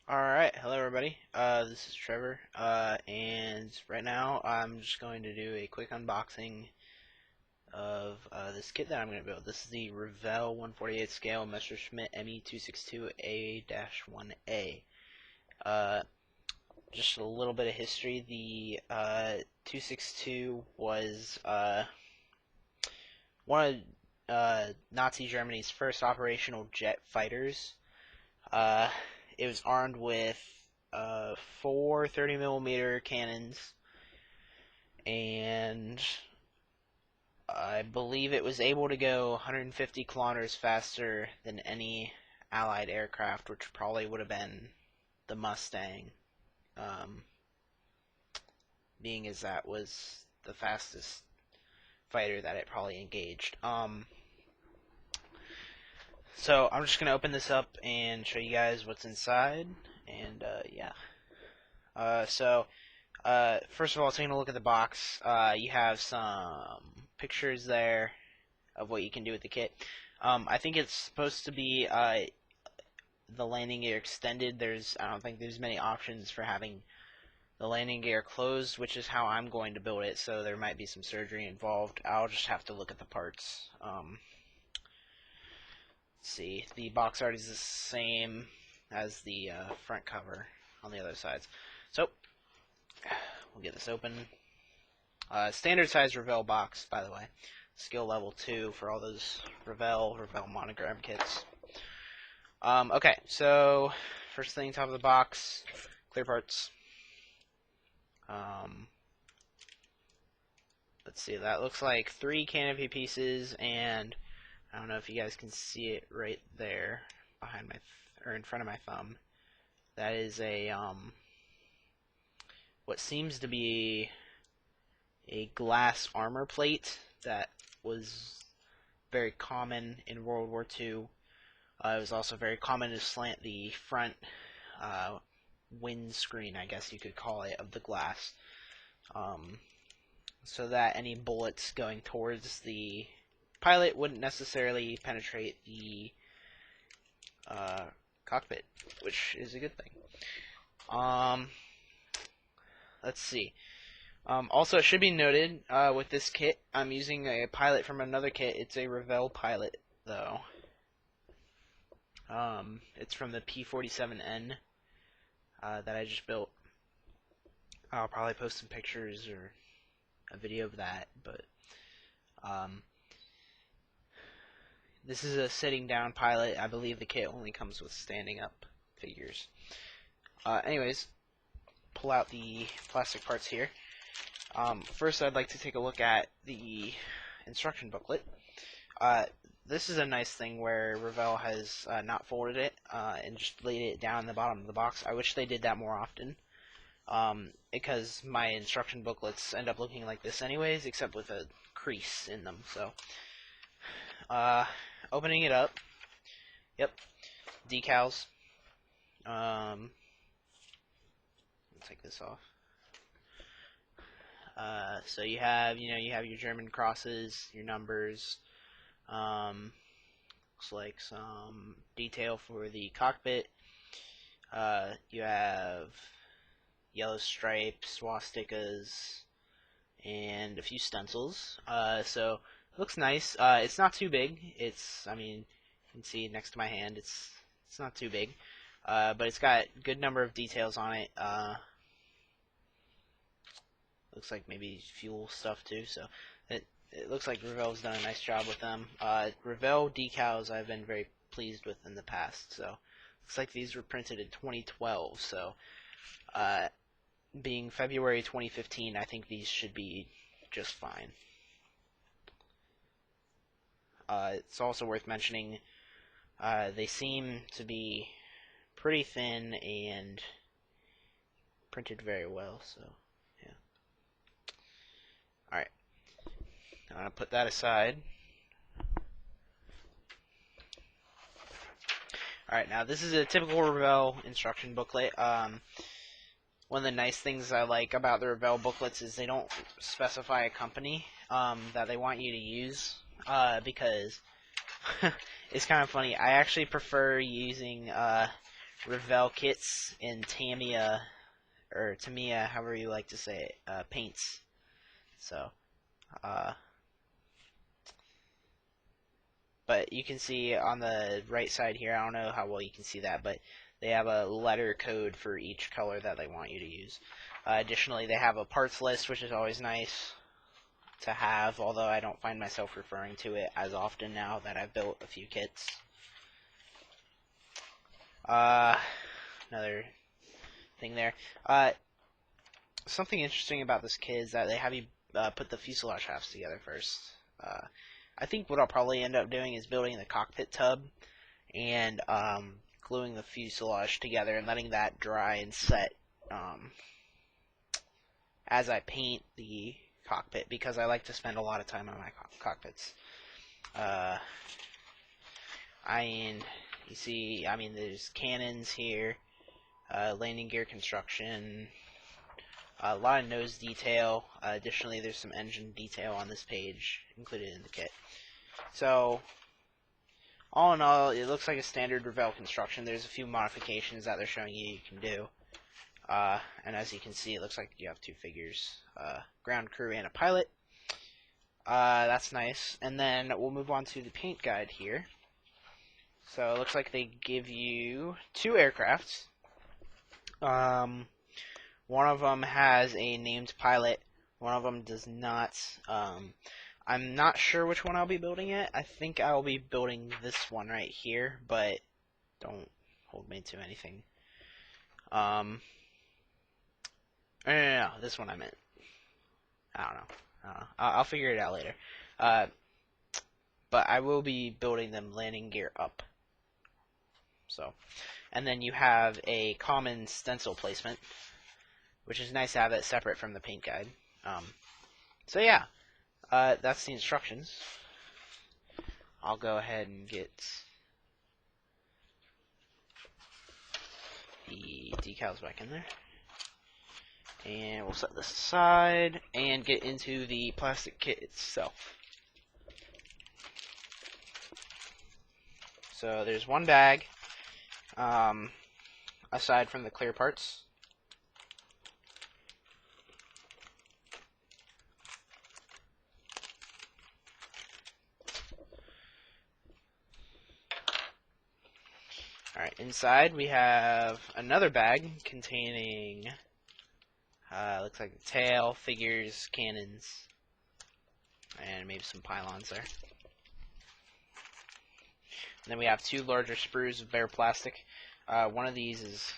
Alright, hello everybody. This is Trevor, and right now I'm just going to do a quick unboxing of this kit that I'm going to build. This is the Revell 1/48 scale Messerschmitt ME262 A-1a. Just a little bit of history. The 262 was one of Nazi Germany's first operational jet fighters. Uh, it was armed with four 30mm cannons, and I believe it was able to go 150 kilometers faster than any Allied aircraft, which probably would have been the Mustang, um, being as that was the fastest fighter that it probably engaged. So I'm just going to open this up and show you guys what's inside, and yeah. First of all, taking a look at the box, you have some pictures there of what you can do with the kit. I think it's supposed to be the landing gear extended. I don't think there's many options for having the landing gear closed, which is how I'm going to build it, so there might be some surgery involved. I'll just have to look at the parts. Let's see, the box art is the same as the front cover on the other sides. So, we'll get this open. Standard size Revell box, by the way. Skill level 2 for all those Revell monogram kits. Okay, so first thing, top of the box, clear parts. Let's see, that looks like 3 canopy pieces, and I don't know if you guys can see it right there behind my or in front of my thumb. That is a what seems to be a glass armor plate that was very common in World War II. It was also very common to slant the front windscreen, I guess you could call it, of the glass, so that any bullets going towards the pilot wouldn't necessarily penetrate the cockpit, which is a good thing. Let's see. Also, it should be noted with this kit, I'm using a pilot from another kit. It's a Revell pilot, though. It's from the P47N that I just built. I'll probably post some pictures or a video of that, but this is a sitting down pilot. I believe the kit only comes with standing up figures. Anyways, pull out the plastic parts here. First, I'd like to take a look at the instruction booklet. This is a nice thing where Revell has not folded it and just laid it down in the bottom of the box. I wish they did that more often, because my instruction booklets end up looking like this anyways, except with a crease in them. So, opening it up, yep, decals. I'll take this off. So you have your German crosses, your numbers. Looks like some detail for the cockpit. You have yellow stripes, swastikas, and a few stencils. So it looks nice. It's not too big. I mean, you can see next to my hand. It's not too big, but it's got a good number of details on it. Looks like maybe fuel stuff too. So it looks like Revell's done a nice job with them. Revell decals I've been very pleased with in the past. So looks like these were printed in 2012. So being February 2015, I think these should be just fine. It's also worth mentioning they seem to be pretty thin and printed very well. So yeah. All right. I'm going to put that aside. Alright, now this is a typical Revell instruction booklet. One of the nice things I like about the Revell booklets is they don't specify a company that they want you to use, because it's kind of funny. I actually prefer using Revell kits in Tamiya, or Tamiya, however you like to say it, paints. So, but you can see on the right side here, I don't know how well you can see that, but they have a letter code for each color that they want you to use. Additionally, they have a parts list, which is always nice to have, although I don't find myself referring to it as often now that I've built a few kits. Another thing there. Something interesting about this kit is that they have you put the fuselage halves together first. I think what I'll probably end up doing is building the cockpit tub and gluing the fuselage together and letting that dry and set as I paint the cockpit, because I like to spend a lot of time on my cockpits. You see, there's cannons here, landing gear construction, a lot of nose detail. Additionally, there's some engine detail on this page included in the kit. So, all in all, it looks like a standard Revell construction. There's a few modifications that they're showing you can do. And as you can see, it looks like you have two figures, ground crew and a pilot. That's nice. And then we'll move on to the paint guide here. So it looks like they give you two aircrafts. One of them has a named pilot. One of them does not. I'm not sure which one I'll be building yet. I think I'll be building this one right here, but don't hold me to anything. No, this one I meant. I don't know. I'll figure it out later. But I will be building them landing gear up. So, and then you have a common stencil placement, which is nice to have it separate from the paint guide. So yeah, that's the instructions. I'll go ahead and get the decals back in there. And we'll set this aside and get into the plastic kit itself. So there's one bag, aside from the clear parts. Alright, inside we have another bag containing, looks like the tail, figures, cannons, and maybe some pylons there. And then we have two larger sprues of bare plastic. One of these is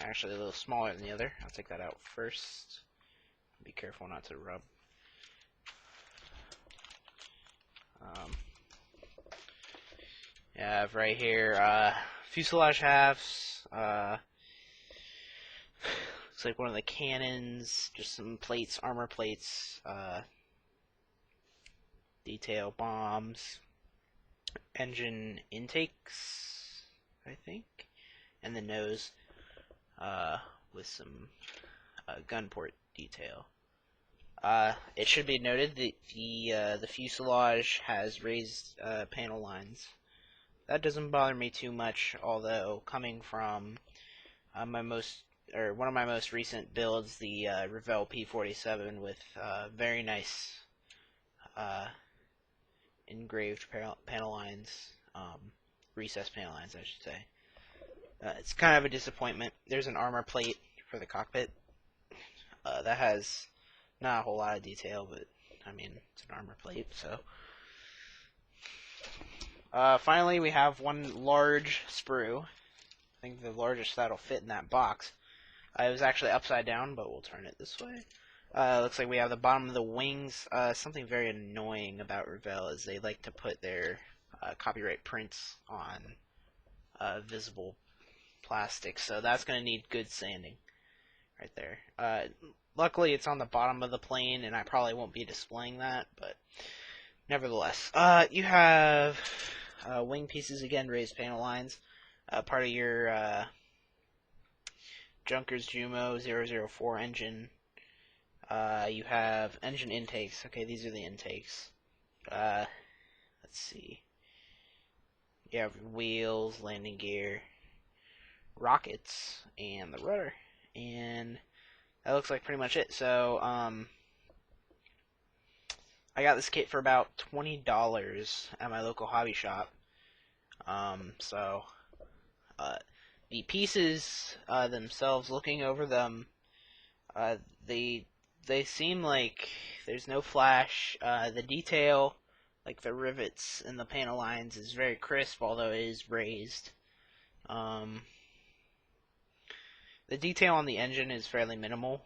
actually a little smaller than the other. I'll take that out first. Be careful not to rub. You have right here fuselage halves. Looks like one of the cannons, just some plates, armor plates, detail bombs, engine intakes, I think, and the nose with some gun port detail. It should be noted that the fuselage has raised panel lines. That doesn't bother me too much, although coming from one of my most recent builds, the Revell P47 with very nice engraved panel lines, recessed panel lines, I should say. It's kind of a disappointment. There's an armor plate for the cockpit that has not a whole lot of detail, but I mean, it's an armor plate, so. Finally, we have one large sprue. I think the largest that'll fit in that box. It was actually upside down, but we'll turn it this way. Looks like we have the bottom of the wings. Something very annoying about Revell is they like to put their copyright prints on visible plastic, so that's going to need good sanding right there. Luckily, it's on the bottom of the plane, and I probably won't be displaying that, but nevertheless. You have wing pieces, again, raised panel lines. Part of your Junkers Jumo 004 engine. You have engine intakes. Okay, these are the intakes. Let's see. You have wheels, landing gear. rockets and the rudder, and that looks like pretty much it. So I got this kit for about $20 at my local hobby shop. So the pieces themselves, looking over them, they seem like there's no flash. The detail, like the rivets and the panel lines, is very crisp, although it is raised. The detail on the engine is fairly minimal.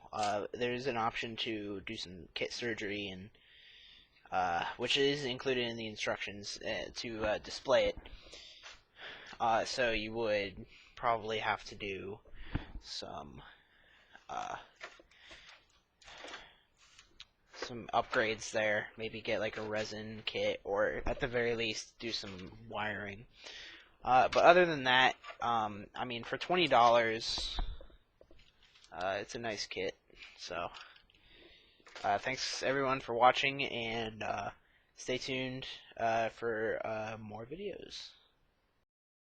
There's an option to do some kit surgery, and which is included in the instructions to display it. So you would probably have to do some upgrades there. Maybe get like a resin kit, or at the very least do some wiring. But other than that, I mean, for $20, it's a nice kit. So thanks everyone for watching, and stay tuned for more videos.